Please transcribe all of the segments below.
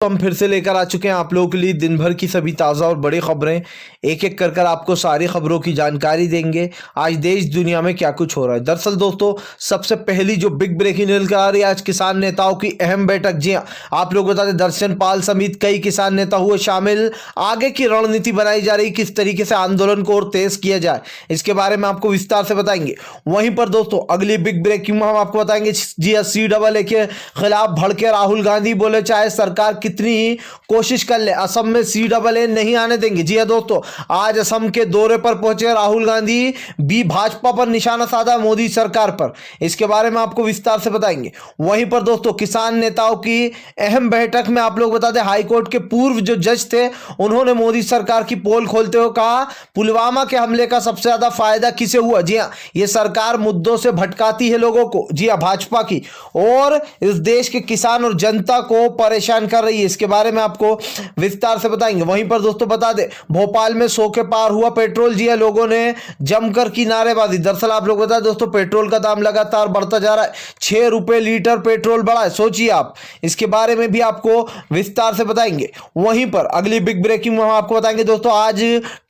तो हम फिर से लेकर आ चुके हैं आप लोगों के लिए दिन भर की सभी ताज़ा और बड़ी खबरें। एक एक कर आपको सारी खबरों की जानकारी देंगे आज देश दुनिया में क्या कुछ हो रहा है। दरअसल दोस्तों, सबसे पहली जो बिग ब्रेकिंग न्यूज़ आ रही है, आज किसान नेताओं की अहम बैठक। जी हाँ, आप लोग बता दें, दर्शन पाल समेत कई किसान नेता हुए शामिल। आगे की रणनीति बनाई जा रही, किस तरीके से आंदोलन को और तेज किया जाए, इसके बारे में आपको विस्तार से बताएंगे। वहीं पर दोस्तों, अगली बिग ब्रेकिंग में हम आपको बताएंगे, जी हाँ, CAA के खिलाफ भड़के राहुल गांधी। बोले चाहे सरकार कितनी ही कोशिश कर ले, असम में CAA नहीं आने देंगे। जी हां दोस्तों, आज असम के दौरे पर पहुंचे राहुल गांधी। भी भाजपा पर निशाना साधा, मोदी सरकार पर। इसके बारे में आपको विस्तार से बताएंगे। वहीं पर दोस्तों, किसान नेताओं की अहम बैठक में आप लोग बता दें, हाईकोर्ट के पूर्व जो जज थे, उन्होंने मोदी सरकार की पोल खोलते हुए कहा, पुलवामा के हमले का सबसे ज्यादा फायदा किसे हुआ। जी हां, यह सरकार मुद्दों से भटकाती है लोगों को। जी हां, भाजपा की, और इस देश के किसान और जनता को परेशान कर रही है। इसके बारे में आपको विस्तार से बताएंगे। वहीं पर दोस्तों बता दें, भोपाल में 100 के पार हुआ पेट्रोल। जी हां, लोगों ने जमकर की नारेबाजी। दरअसल आप लोग बता दें दोस्तों, पेट्रोल का दाम लगातार बढ़ता जा रहा है। 6 रुपए लीटर पेट्रोल बढ़ा है, सोचिए आप। इसके बारे में भी आपको विस्तार से बताएंगे। वहीं पर अगली बिग ब्रेकिंग में हम आपको बताएंगे दोस्तों, आज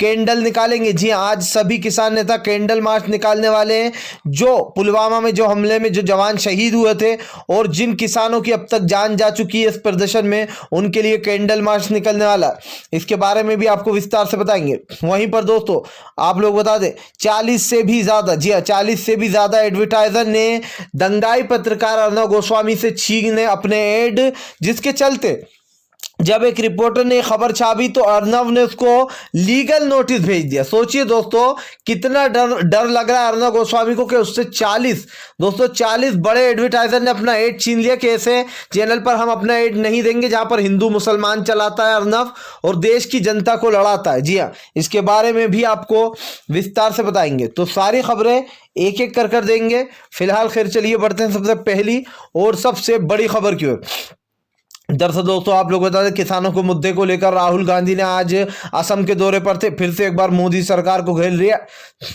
कैंडल निकालेंगे। जी हां, आज सभी किसान नेता कैंडल मार्च निकालने वाले हैं। जो पुलवामा में जो हमले में जो जवान शहीद हुए थे और जिन किसानों की अब तक जान जा चुकी है इस प्रदर्शन में, उनके लिए कैंडल मार्च निकलने वाला है। इसके बारे में भी आपको विस्तार से बताएंगे। वहीं पर दोस्तों, आप लोग बता दें, 40 से भी ज्यादा, जी हां, 40 से भी ज्यादा एडवर्टाइजर ने दंगाई पत्रकार अर्नब गोस्वामी से छीने अपने एड, जिसके चलते जब एक रिपोर्टर ने खबर छापी तो अर्नब ने उसको लीगल नोटिस भेज दिया। सोचिए दोस्तों, कितना डर लग रहा है अर्नब गोस्वामी को कि उससे 40 बड़े एडवर्टाइजर ने अपना एड छीन लिया। कैसे चैनल पर हम अपना एड नहीं देंगे जहां पर हिंदू मुसलमान चलाता है अर्नब और देश की जनता को लड़ाता है। जी हाँ, इसके बारे में भी आपको विस्तार से बताएंगे। तो सारी खबरें एक एक कर देंगे। फिलहाल खैर चलिए बढ़ते हैं सबसे पहली और सबसे बड़ी खबर की ओर। दरअसल दोस्तों, आप लोग बता दें, किसानों के मुद्दे को लेकर राहुल गांधी ने आज असम के दौरे पर थे। फिर से एक बार मोदी सरकार को घेर लिया।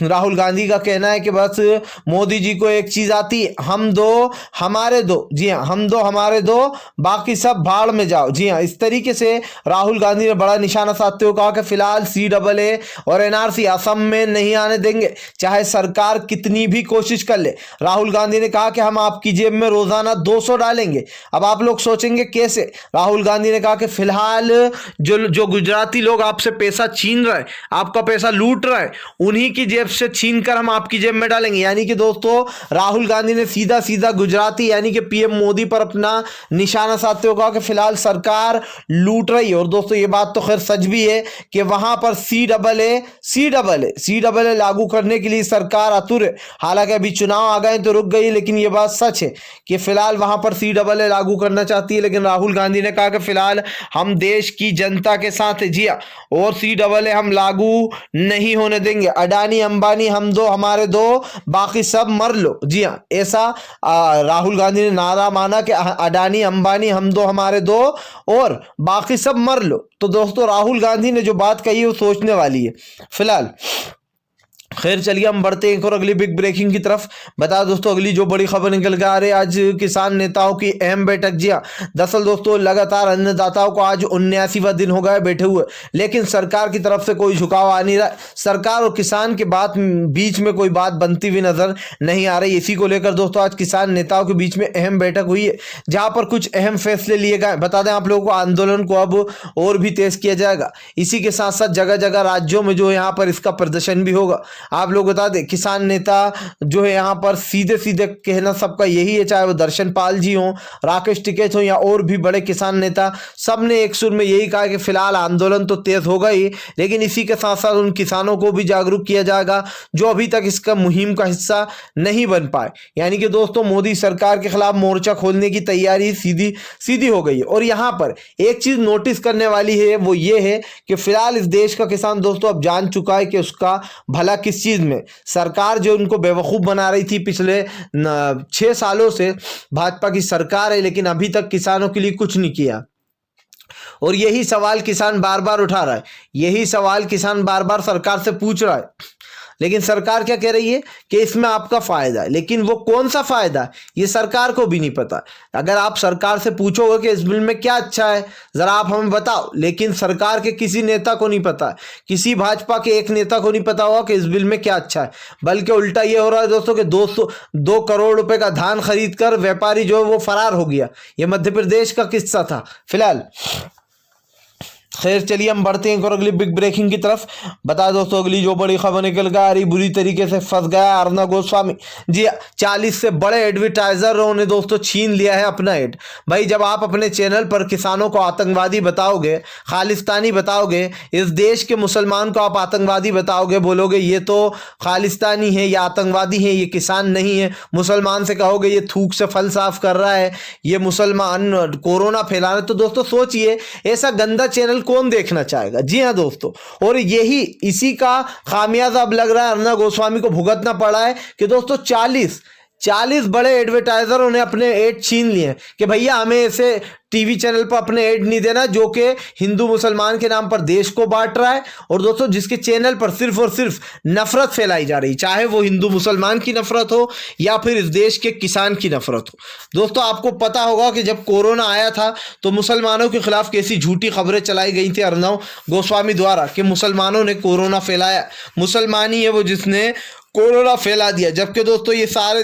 राहुल गांधी का कहना है कि बस मोदी जी को एक चीज आती है, हम दो हमारे दो। जी हाँ, हम दो हमारे दो, बाकी सब भाड़ में जाओ। जी हाँ, इस तरीके से राहुल गांधी ने बड़ा निशाना साधते हुए कहा कि फिलहाल CAA और NRC असम में नहीं आने देंगे, चाहे सरकार कितनी भी कोशिश कर ले। राहुल गांधी ने कहा कि हम आपकी जेब में रोजाना 200 डालेंगे। अब आप लोग सोचेंगे कैसे। राहुल गांधी ने कहा कि फिलहाल जो गुजराती लोग आपसे पैसा छीन रहे हैं, आपका पैसा लूट रहे हैं, उन्हीं की जेब से छीन कर हम आपकी जेब में डालेंगे। यानी कि दोस्तों, राहुल गांधी ने सीधा सीधा गुजराती यानी कि PM मोदी पर अपना निशाना साधते हुए कहा कि फिलहाल सरकार लूट रही है। और दोस्तों, ये बात तो खैर सच भी है कि वहां पर CAA लागू करने के लिए सरकार आतुर है। हालांकि अभी चुनाव आ गए तो रुक गई, लेकिन यह बात सच है कि फिलहाल वहां पर CAA लागू करना चाहती है। लेकिन राहुल गांधी ने कहा कि फिलहाल हम देश की जनता के साथ है। जी हां, और CAA हम लागू नहीं होने देंगे। अडानी अंबानी हम दो हमारे दो, बाकी सब मर लो। जी हां, ऐसा राहुल गांधी ने नारा माना कि अडानी अंबानी हम दो हमारे दो और बाकी सब मर लो। तो दोस्तों, राहुल गांधी ने जो बात कही है वो सोचने वाली है। फिलहाल खैर चलिए हम बढ़ते हैं एक और अगली बिग ब्रेकिंग की तरफ। बता दोस्तों, अगली जो बड़ी खबर निकल के आ रही है, आज किसान नेताओं की अहम बैठक। जी हाँ, दरअसल दोस्तों, लगातार अन्नदाताओं को आज 79वां दिन हो गया बैठे हुए, लेकिन सरकार की तरफ से कोई झुकाव आ नहीं रहा। सरकार और किसान के बीच में कोई बात बनती हुई नजर नहीं आ रही। इसी को लेकर दोस्तों, आज किसान नेताओं के बीच में अहम बैठक हुई है, जहां पर कुछ अहम फैसले लिए गए। बता दें आप लोगों को, आंदोलन को अब और भी तेज किया जाएगा। इसी के साथ साथ जगह जगह राज्यों में जो यहाँ पर इसका प्रदर्शन भी होगा। आप लोग बता दें, किसान नेता जो है यहाँ पर सीधे सीधे कहना सबका यही है, चाहे वो दर्शन पाल जी हों, राकेश टिकैत हो या और भी बड़े किसान नेता, सब ने एक सुर में यही कहा कि फिलहाल आंदोलन तो तेज होगा ही, लेकिन इसी के साथ साथ उन किसानों को भी जागरूक किया जाएगा जो अभी तक इसका मुहिम का हिस्सा नहीं बन पाए। यानी कि दोस्तों, मोदी सरकार के खिलाफ मोर्चा खोलने की तैयारी सीधी सीधी हो गई है। और यहाँ पर एक चीज नोटिस करने वाली है, वो ये है कि फिलहाल इस देश का किसान दोस्तों अब जान चुका है कि उसका भला किस चीज में। सरकार जो उनको बेवकूफ बना रही थी पिछले 6 सालों से, भाजपा की सरकार है, लेकिन अभी तक किसानों के लिए कुछ नहीं किया। और यही सवाल किसान बार बार उठा रहा है, यही सवाल किसान बार बार सरकार से पूछ रहा है। लेकिन सरकार क्या कह रही है कि इसमें आपका फायदा है, लेकिन वो कौन सा फायदा ये सरकार को भी नहीं पता। अगर आप सरकार से पूछोगे कि इस बिल में क्या अच्छा है जरा आप हमें बताओ, लेकिन सरकार के किसी नेता को नहीं पता, किसी भाजपा के एक नेता को नहीं पता होगा कि इस बिल में क्या अच्छा है। बल्कि उल्टा ये हो रहा है दोस्तों कि 2 करोड़ रुपए का धान खरीद कर व्यापारी जो है वो फरार हो गया। ये मध्य प्रदेश का किस्सा था फिलहाल। खैर चलिए हम बढ़ते हैं और अगली बिग ब्रेकिंग की तरफ। बता दोस्तों अगली जो बड़ी खबर निकल कर आ रही, बुरी तरीके से फंस गया अर्नब गोस्वामी। जी 40 से बड़े एडवर्टाइजरों ने दोस्तों छीन लिया है अपना एड। भाई जब आप अपने चैनल पर किसानों को आतंकवादी बताओगे, खालिस्तानी बताओगे, इस देश के मुसलमान को आप आतंकवादी बताओगे, बोलोगे ये तो खालिस्तानी है, ये आतंकवादी है, ये किसान नहीं है, मुसलमान से कहोगे ये थूक से फल साफ कर रहा है, ये मुसलमान कोरोना फैला रहा है, तो दोस्तों सोचिए ऐसा गंदा चैनल कौन देखना चाहेगा। जी हाँ दोस्तों, और यही इसी का खामियाजा अब लग रहा है अर्नब गोस्वामी को भुगतना पड़ा है कि दोस्तों 40 बड़े एडवर्टाइजरों ने अपने एड छीन लिए कि भैया हमें ऐसे टीवी चैनल पर अपने एड नहीं देना जो कि हिंदू मुसलमान के नाम पर देश को बांट रहा है, और दोस्तों जिसके चैनल पर सिर्फ और सिर्फ नफरत फैलाई जा रही, चाहे वो हिंदू मुसलमान की नफरत हो या फिर इस देश के किसान की नफरत हो। दोस्तों आपको पता होगा कि जब कोरोना आया था तो मुसलमानों के खिलाफ कैसी झूठी खबरें चलाई गई थी अर्नब गोस्वामी द्वारा कि मुसलमानों ने कोरोना फैलाया, मुसलमान ही है वो जिसने कोरोना फैला दिया, जबकि दोस्तों ये सारे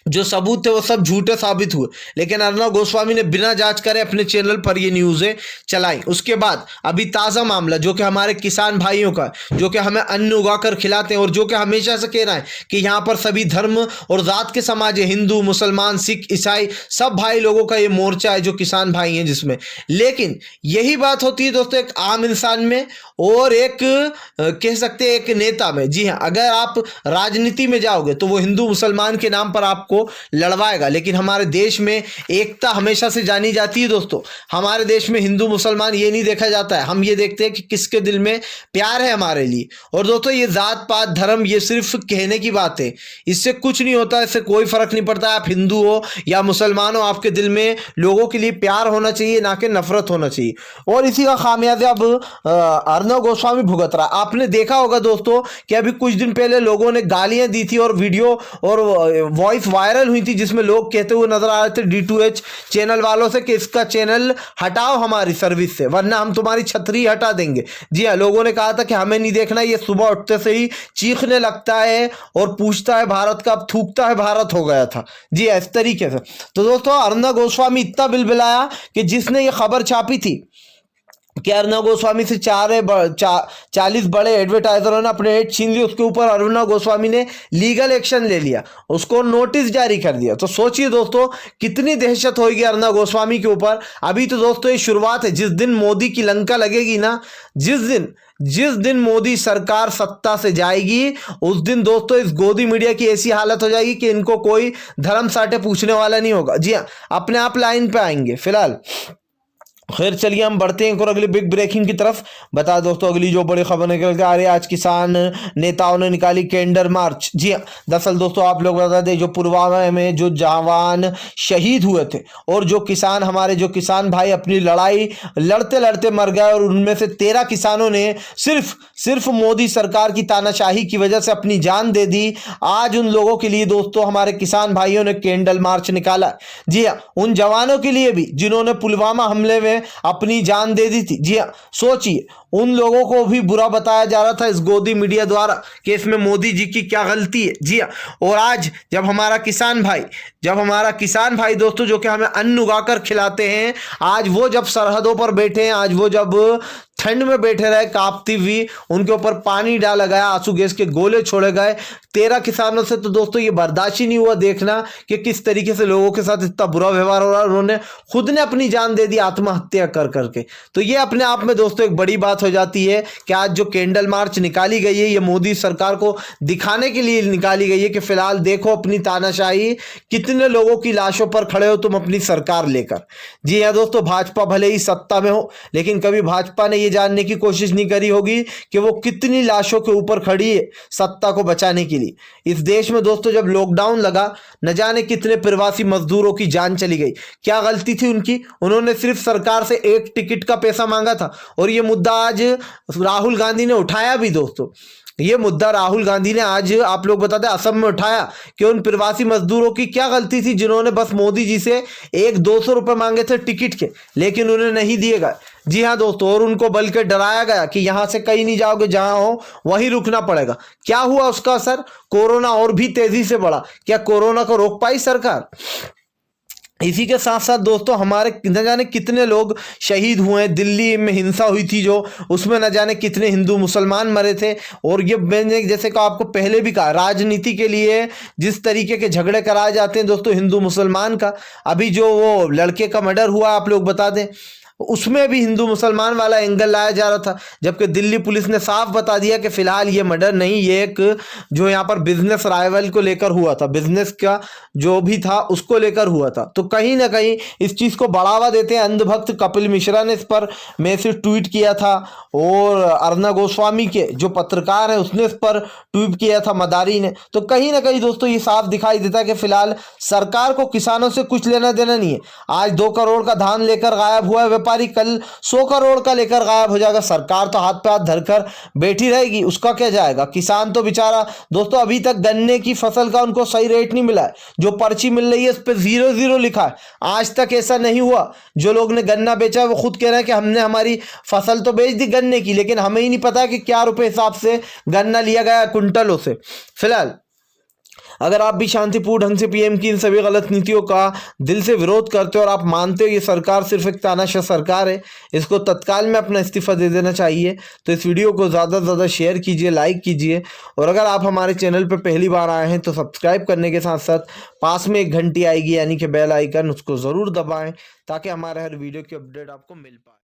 जो सबूत थे वो सब झूठे साबित हुए। लेकिन अर्नब गोस्वामी ने बिना जांच करे अपने चैनल पर ये न्यूज़ें चलाई। उसके बाद अभी ताज़ा मामला जो कि हमारे किसान भाइयों का, जो कि हमें अन्न उगाकर खिलाते हैं और जो कि हमेशा से कह रहा है कि यहाँ पर सभी धर्म और जात के समाज है, हिंदू मुसलमान सिख ईसाई सब भाई लोगों का ये मोर्चा है जो किसान भाई हैं जिसमें। लेकिन यही बात होती है दोस्तों एक आम इंसान में और एक कह सकते हैं एक नेता में। जी हाँ, अगर आप राजनीति में जाओगे तो वो हिंदू मुसलमान के नाम पर आपको लड़वाएगा, लेकिन हमारे देश में एकता हमेशा से जानी जाती है दोस्तों। हमारे देश में हिंदू मुसलमान ये नहीं देखा जाता है, हम ये देखते हैं कि किसके दिल में प्यार है हमारे लिए। और दोस्तों ये जात पात धर्म ये सिर्फ कहने की बात है, इससे कुछ नहीं होता, इससे कोई फर्क नहीं पड़ता आप हिंदू हो या मुसलमान हो, आपके दिल में लोगों के लिए प्यार होना चाहिए ना कि नफरत होना चाहिए। और इसी का खामियाजा अब अर्नब गोस्वामी भुगत रहा। आपने देखा होगा दोस्तों कि अभी कुछ दिन पहले लोगों ने गालियां दी थी और वीडियो और वॉइस वायरल हुई थी जिसमें लोग कहते हुए नजर आ रहे थे D2H चैनल वालों से कि इसका चैनल हटाओ हमारी सर्विस से वरना हम तुम्हारी छतरी हटा देंगे। जी हाँ, लोगों ने कहा था कि हमें नहीं देखना, ये सुबह उठते से ही चीखने लगता है और पूछता है भारत का, अब थूकता है भारत हो गया था। जी हाँ, इस तरीके से। तो दोस्तों अर्नब गोस्वामी इतना बिलबिलाया कि जिसने ये खबर छापी थी कि अर्नब गोस्वामी से 40 बड़े एडवर्टाइजरों ने अपने एड छीन लिए, उसके ऊपर अर्नब गोस्वामी ने लीगल एक्शन ले लिया, उसको नोटिस जारी कर दिया। तो सोचिए दोस्तों कितनी दहशत होगी अर्नब गोस्वामी के ऊपर। अभी तो दोस्तों ये शुरुआत है, जिस दिन मोदी की लंका लगेगी ना, जिस दिन मोदी सरकार सत्ता से जाएगी उस दिन दोस्तों इस गोदी मीडिया की ऐसी हालत हो जाएगी कि इनको कोई धर्म साटे पूछने वाला नहीं होगा। जी हाँ, अपने आप लाइन पे आएंगे। फिलहाल खैर चलिए हम बढ़ते हैं और अगली बिग ब्रेकिंग की तरफ। बता दोस्तों अगली जो बड़ी खबर निकल के आ रही है, आज किसान नेताओं ने निकाली कैंडल मार्च। जी हाँ, दरअसल दोस्तों आप लोग बता दें जो पुलवामा में जो जवान शहीद हुए थे और जो किसान हमारे जो किसान भाई अपनी लड़ाई लड़ते लड़ते मर गए और उनमें से 13 किसानों ने सिर्फ मोदी सरकार की तानाशाही की वजह से अपनी जान दे दी। आज उन लोगों के लिए दोस्तों हमारे किसान भाइयों ने कैंडल मार्च निकाला। जी हाँ, उन जवानों के लिए भी जिन्होंने पुलवामा हमले में अपनी जान दे दी थी। जी हाँ, सोचिए उन लोगों को भी बुरा बताया जा रहा था इस गोदी मीडिया द्वारा कि इसमें मोदी जी की क्या गलती है। जी हाँ, और आज जब हमारा किसान भाई दोस्तों जो कि हमें अन्न उगाकर खिलाते हैं, आज वो जब सरहदों पर बैठे हैं, आज वो जब ठंड में बैठे रहे कांपती हुई, उनके ऊपर पानी डाला गया, आंसू गैस के गोले छोड़े गए 13 किसानों से, तो दोस्तों ये बर्दाश्त ही नहीं हुआ देखना कि किस तरीके से लोगों के साथ इतना बुरा व्यवहार हो रहा है। उन्होंने खुद ने अपनी जान दे दी आत्महत्या कर करके। तो ये अपने आप में दोस्तों एक बड़ी बात हो जाती है कि आज जो कैंडल मार्च निकाली गई है ये मोदी सरकार को दिखाने के लिए निकाली गई है कि फिलहाल देखो अपनी तानाशाही, कितने लोगों की लाशों पर खड़े हो तुम अपनी सरकार लेकर। जी हाँ दोस्तों, भाजपा भले ही सत्ता में हो लेकिन कभी भाजपा ने जानने की कोशिश नहीं करी होगी कि वो कितनी लाशों के ऊपर खड़ी है सत्ता को बचाने के लिए। इस देश में दोस्तों जब लॉकडाउन लगा न जाने कितने प्रवासी मजदूरों की जान चली गई। क्या गलती थी उनकी? उन्होंने सिर्फ सरकार से एक टिकट का पैसा मांगा था और ये मुद्दा आज राहुल गांधी ने उठाया भी दोस्तों ये मुद्दा राहुल गांधी ने आज आप लोग बता दें असम में उठाया कि उन प्रवासी मजदूरों की क्या गलती थी जिन्होंने बस मोदी जी से 100-200 रुपए मांगे थे टिकट के, लेकिन उन्हें नहीं दिए गए। जी हाँ दोस्तों, और उनको बल्कि डराया गया कि यहां से कहीं नहीं जाओगे, जहां हो वहीं रुकना पड़ेगा। क्या हुआ उसका असर? कोरोना और भी तेजी से बढ़ा। क्या कोरोना को रोक पाई सरकार? इसी के साथ साथ दोस्तों हमारे न जाने कितने लोग शहीद हुए। दिल्ली में हिंसा हुई थी जो, उसमें न जाने कितने हिंदू मुसलमान मरे थे। और ये मैंने जैसे कहा आपको पहले भी कहा, राजनीति के लिए जिस तरीके के झगड़े कराए जाते हैं दोस्तों हिंदू मुसलमान का, अभी जो वो लड़के का मर्डर हुआ आप लोग बता दें, उसमें भी हिंदू मुसलमान वाला एंगल लाया जा रहा था, जबकि दिल्ली पुलिस ने साफ बता दिया कि फिलहाल ये मर्डर नहीं, ये एक जो यहाँ पर बिजनेस राइवल को लेकर हुआ था, बिजनेस का जो भी था उसको लेकर हुआ था। तो कहीं ना कहीं इस चीज़ को बढ़ावा देते हैं अंधभक्त कपिल मिश्रा ने इस पर मैसेज ट्वीट किया था, और अर्ना गोस्वामी के जो पत्रकार है उसने इस पर ट्वीट किया था, मदारी ने। तो कहीं ना कहीं दोस्तों ये साफ दिखाई देता है कि फिलहाल सरकार को किसानों से कुछ लेना देना नहीं है। आज 2 करोड़ का धान लेकर गायब हुआ है व्यापारी, कल 100 करोड़ का लेकर गायब हो जाएगा। सरकार तो हाथ पे हाथ धरकर बैठी रहेगी, उसका क्या जाएगा? किसान तो बेचारा दोस्तों अभी तक गन्ने की फसल का उनको सही रेट नहीं मिला है, जो पर्ची मिल रही है उस पर 0-0 लिखा है। आज तक ऐसा नहीं हुआ। जो लोग ने गन्ना बेचा है वो खुद कह रहे हैं कि हमने हमारी फसल तो बेच दी गन्ने की, लेकिन हमें ही नहीं पता कि क्या रुपए हिसाब से गन्ना लिया गया कुंटलों से। फिलहाल अगर आप भी शांतिपूर्ण ढंग से पीएम की इन सभी गलत नीतियों का दिल से विरोध करते हो और आप मानते हो ये सरकार सिर्फ एक तानाशाह सरकार है, इसको तत्काल में अपना इस्तीफा दे देना चाहिए, तो इस वीडियो को ज़्यादा से ज़्यादा शेयर कीजिए, लाइक कीजिए। और अगर आप हमारे चैनल पर पहली बार आए हैं तो सब्सक्राइब करने के साथ साथ पास में एक घंटी आएगी यानी कि बेल आइकन, उसको ज़रूर दबाएँ ताकि हमारे हर वीडियो की अपडेट आपको मिल पाए।